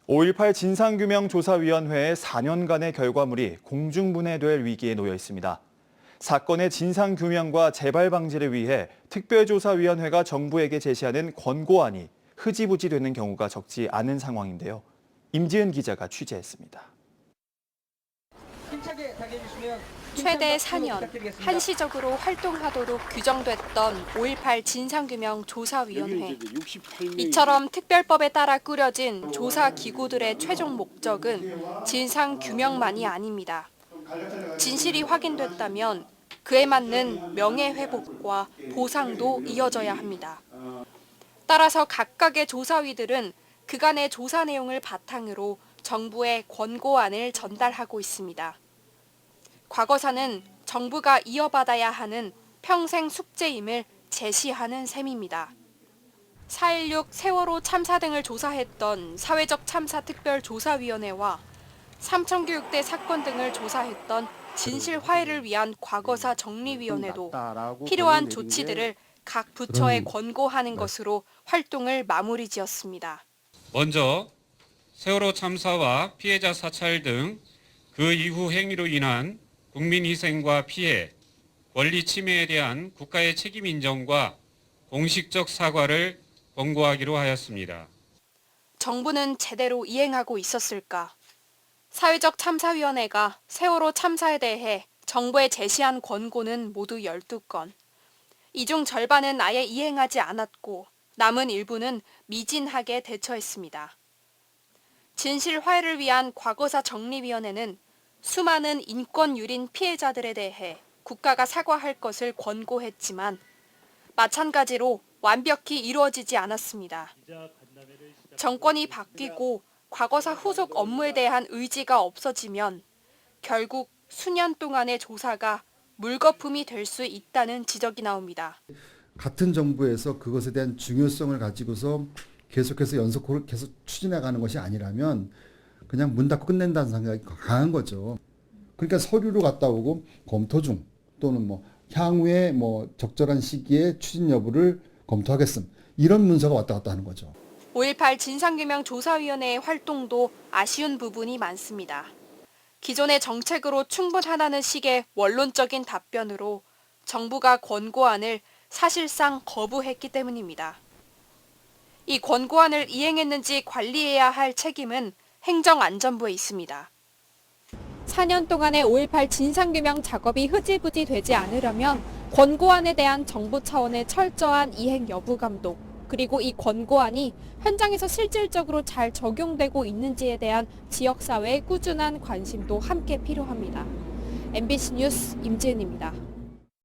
5.18 진상규명조사위원회의 4년간의 결과물이 공중분해될 위기에 놓여 있습니다. 사건의 진상규명과 재발 방지를 위해 특별조사위원회가 정부에게 제시하는 권고안이 흐지부지 되는 경우가 적지 않은 상황인데요. 임지은 기자가 취재했습니다. 최대 4년, 한시적으로 활동하도록 규정됐던 5.18 진상규명조사위원회. 이처럼 특별법에 따라 꾸려진 조사기구들의 최종 목적은 진상규명만이 아닙니다. 진실이 확인됐다면 그에 맞는 명예회복과 보상도 이어져야 합니다. 따라서 각각의 조사위들은 그간의 조사 내용을 바탕으로 정부에 권고안을 전달하고 있습니다. 과거사는 정부가 이어받아야 하는 평생 숙제임을 제시하는 셈입니다. 4.16 세월호 참사 등을 조사했던 사회적 참사 특별조사위원회와 삼천교육대 사건 등을 조사했던 진실 화해를 위한 과거사 정리위원회도 필요한 조치들을 각 부처에 권고하는 것으로 활동을 마무리 지었습니다. 먼저 세월호 참사와 피해자 사찰 등 그 이후 행위로 인한 국민 희생과 피해, 권리 침해에 대한 국가의 책임 인정과 공식적 사과를 권고하기로 하였습니다. 정부는 제대로 이행하고 있었을까? 사회적 참사위원회가 세월호 참사에 대해 정부에 제시한 권고는 모두 12건. 이 중 절반은 아예 이행하지 않았고 남은 일부는 미진하게 대처했습니다. 진실 화해를 위한 과거사 정리위원회는 수많은 인권 유린 피해자들에 대해 국가가 사과할 것을 권고했지만 마찬가지로 완벽히 이루어지지 않았습니다. 정권이 바뀌고 과거사 후속 업무에 대한 의지가 없어지면 결국 수년 동안의 조사가 물거품이 될 수 있다는 지적이 나옵니다. 같은 정부에서 그것에 대한 중요성을 가지고서 계속해서 연속으로 계속 추진해가는 것이 아니라면 그냥 문 닫고 끝낸다는 생각이 강한 거죠. 그러니까 서류로 갔다 오고 검토 중 또는 향후에 적절한 시기에 추진 여부를 검토하겠음. 이런 문서가 왔다 갔다 하는 거죠. 5.18 진상규명조사위원회의 활동도 아쉬운 부분이 많습니다. 기존의 정책으로 충분하다는 식의 원론적인 답변으로 정부가 권고안을 사실상 거부했기 때문입니다. 이 권고안을 이행했는지 관리해야 할 책임은 행정안전부에 있습니다. 4년 동안의 5.18 진상규명 작업이 흐지부지 되지 않으려면 권고안에 대한 정부 차원의 철저한 이행 여부 감독, 그리고 이 권고안이 현장에서 실질적으로 잘 적용되고 있는지에 대한 지역사회의 꾸준한 관심도 함께 필요합니다. MBC 뉴스 임지은입니다.